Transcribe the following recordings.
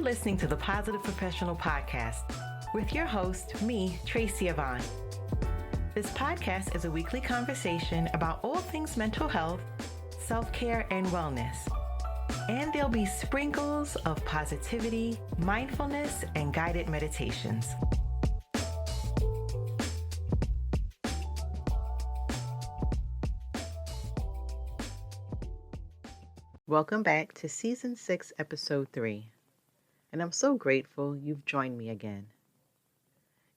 listening to the Positive Professional Podcast with your host, me, Tracy Yvonne. This podcast is a weekly conversation about all things mental health, self-care, and wellness. And there'll be sprinkles of positivity, mindfulness, and guided meditations. Welcome back to Season 6, Episode 3. And I'm so grateful you've joined me again.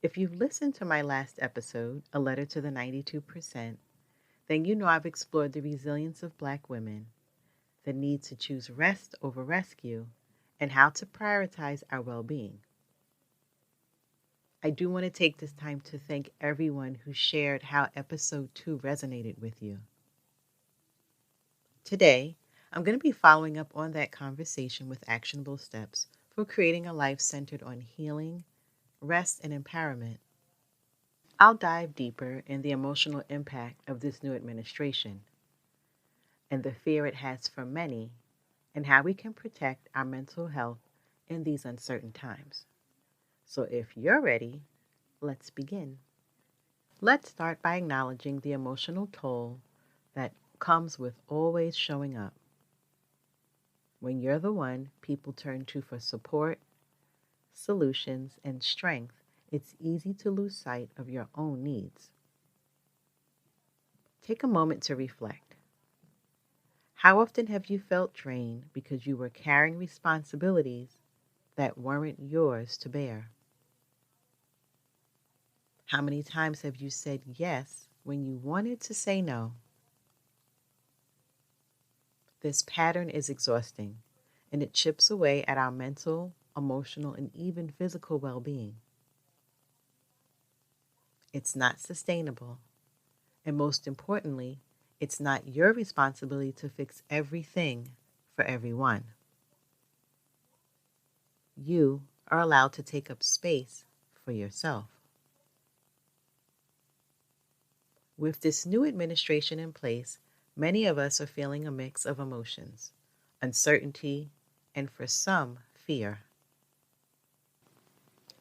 If you've listened to my last episode, A Letter to the 92%, then you know I've explored the resilience of Black women, the need to choose rest over rescue, and how to prioritize our well-being. I do want to take this time to thank everyone who shared how Episode 2 resonated with you. Today, I'm going to be following up on that conversation with actionable steps for creating a life centered on healing, rest, and empowerment. I'll dive deeper in the emotional impact of this new administration and the fear it has for many, and how we can protect our mental health in these uncertain times. So if you're ready, let's begin. Let's start by acknowledging the emotional toll that comes with always showing up. When you're the one people turn to for support, solutions, and strength, it's easy to lose sight of your own needs. Take a moment to reflect. How often have you felt drained because you were carrying responsibilities that weren't yours to bear? How many times have you said yes when you wanted to say no? This pattern is exhausting, and it chips away at our mental, emotional, and even physical well-being. It's not sustainable, and most importantly, it's not your responsibility to fix everything for everyone. You are allowed to take up space for yourself. With this new administration in place, many of us are feeling a mix of emotions, uncertainty, and for some, fear.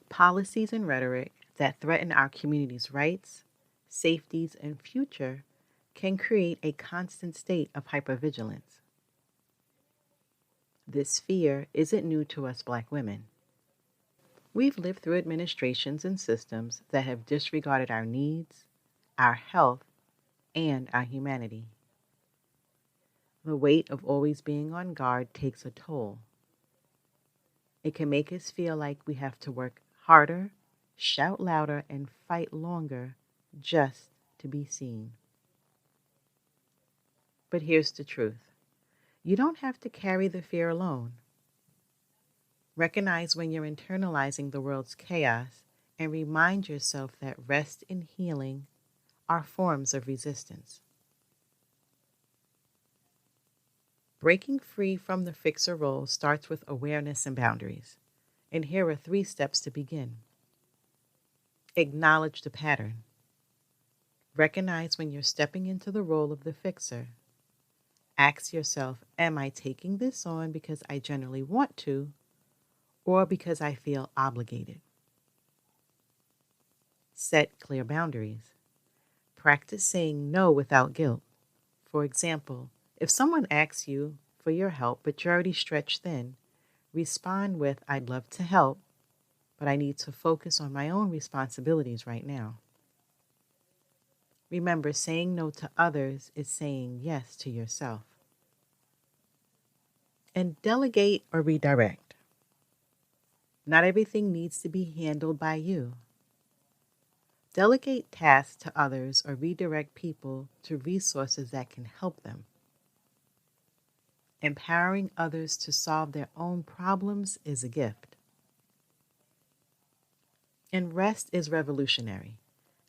Policies and rhetoric that threaten our community's rights, safeties, and future can create a constant state of hypervigilance. This fear isn't new to us Black women. We've lived through administrations and systems that have disregarded our needs, our health, and our humanity. The weight of always being on guard takes a toll. It can make us feel like we have to work harder, shout louder, and fight longer just to be seen. But here's the truth. You don't have to carry the fear alone. Recognize when you're internalizing the world's chaos and remind yourself that rest and healing are forms of resistance. Breaking free from the fixer role starts with awareness and boundaries. And here are 3 steps to begin. Acknowledge the pattern. Recognize when you're stepping into the role of the fixer. Ask yourself, am I taking this on because I generally want to, or because I feel obligated? Set clear boundaries. Practice saying no without guilt. For example, if someone asks you for your help but you're already stretched thin, respond with, I'd love to help, but I need to focus on my own responsibilities right now. Remember, saying no to others is saying yes to yourself. And delegate or redirect. Not everything needs to be handled by you. Delegate tasks to others or redirect people to resources that can help them. Empowering others to solve their own problems is a gift. And rest is revolutionary,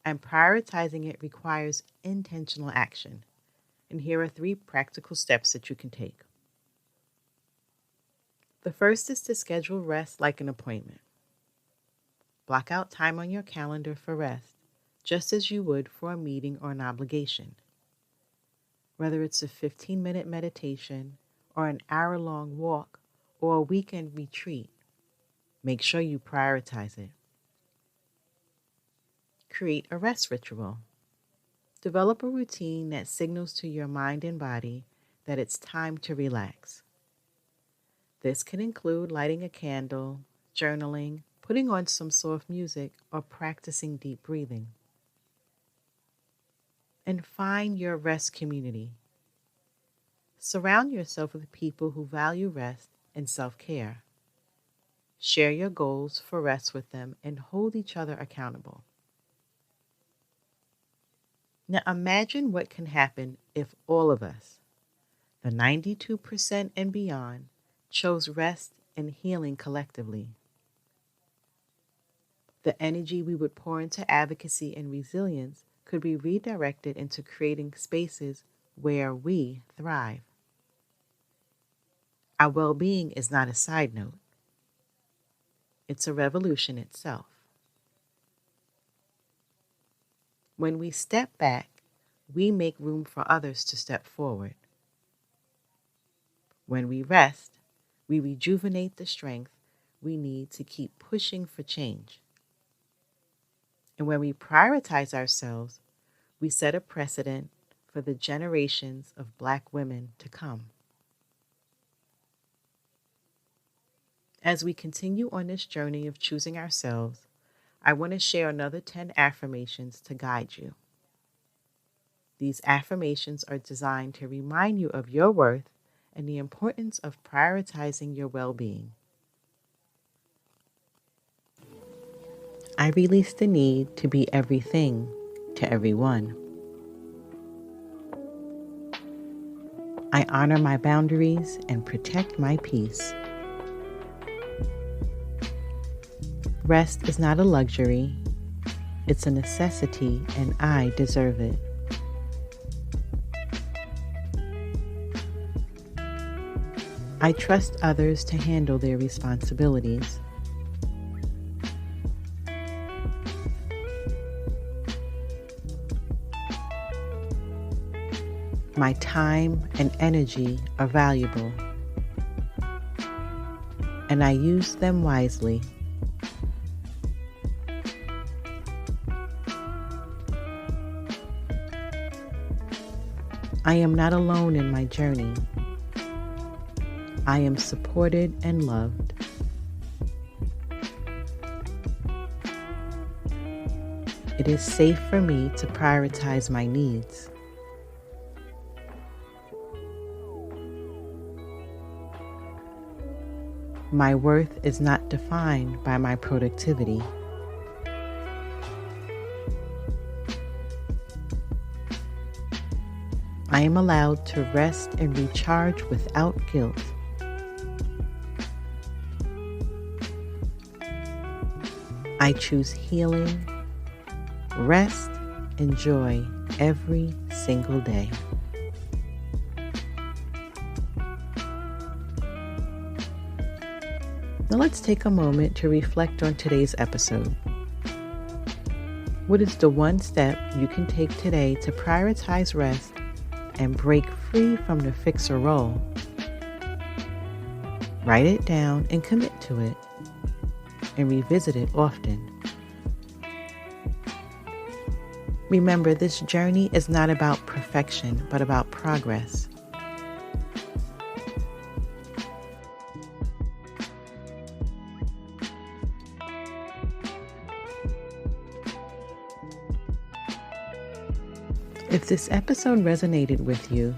and prioritizing it requires intentional action. And here are 3 practical steps that you can take. The first is to schedule rest like an appointment. Block out time on your calendar for rest, just as you would for a meeting or an obligation. Whether it's a 15-minute meditation, or an hour-long walk, or a weekend retreat, Make sure you prioritize it. Create a rest ritual. Develop a routine that signals to your mind and body that it's time to relax. This can include lighting a candle, journaling, putting on some soft music, or practicing deep breathing. And find your rest community. Surround yourself with people who value rest and self-care. Share your goals for rest with them and hold each other accountable. Now imagine what can happen if all of us, the 92% and beyond, chose rest and healing collectively. The energy we would pour into advocacy and resilience could be redirected into creating spaces where we thrive. Our well-being is not a side note. It's a revolution itself. When we step back, we make room for others to step forward. When we rest, we rejuvenate the strength we need to keep pushing for change. And when we prioritize ourselves, we set a precedent for the generations of Black women to come. As we continue on this journey of choosing ourselves, I want to share another 10 affirmations to guide you. These affirmations are designed to remind you of your worth and the importance of prioritizing your well-being. I release the need to be everything to everyone. I honor my boundaries and protect my peace. Rest is not a luxury, it's a necessity, and I deserve it. I trust others to handle their responsibilities. My time and energy are valuable, and I use them wisely. I am not alone in my journey. I am supported and loved. It is safe for me to prioritize my needs. My worth is not defined by my productivity. I am allowed to rest and recharge without guilt. I choose healing, rest, and joy every single day. Now let's take a moment to reflect on today's episode. What is the one step you can take today to prioritize rest and break free from the fixer role? Write it down and commit to it, and revisit it often. Remember, this journey is not about perfection, but about progress. If this episode resonated with you,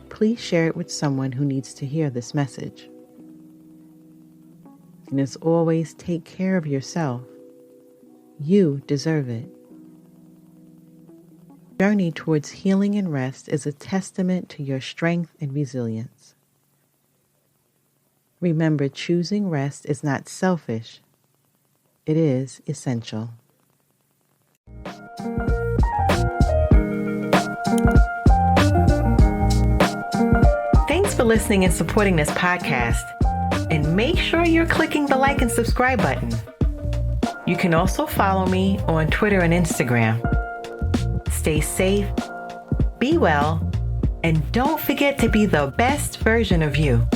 please share it with someone who needs to hear this message. And as always, take care of yourself. You deserve it. The journey towards healing and rest is a testament to your strength and resilience. Remember, choosing rest is not selfish. It is essential. Thanks for listening and supporting this podcast. And make sure you're clicking the like and subscribe button. You can also follow me on Twitter and Instagram. Stay safe, be well, and don't forget to be the best version of you.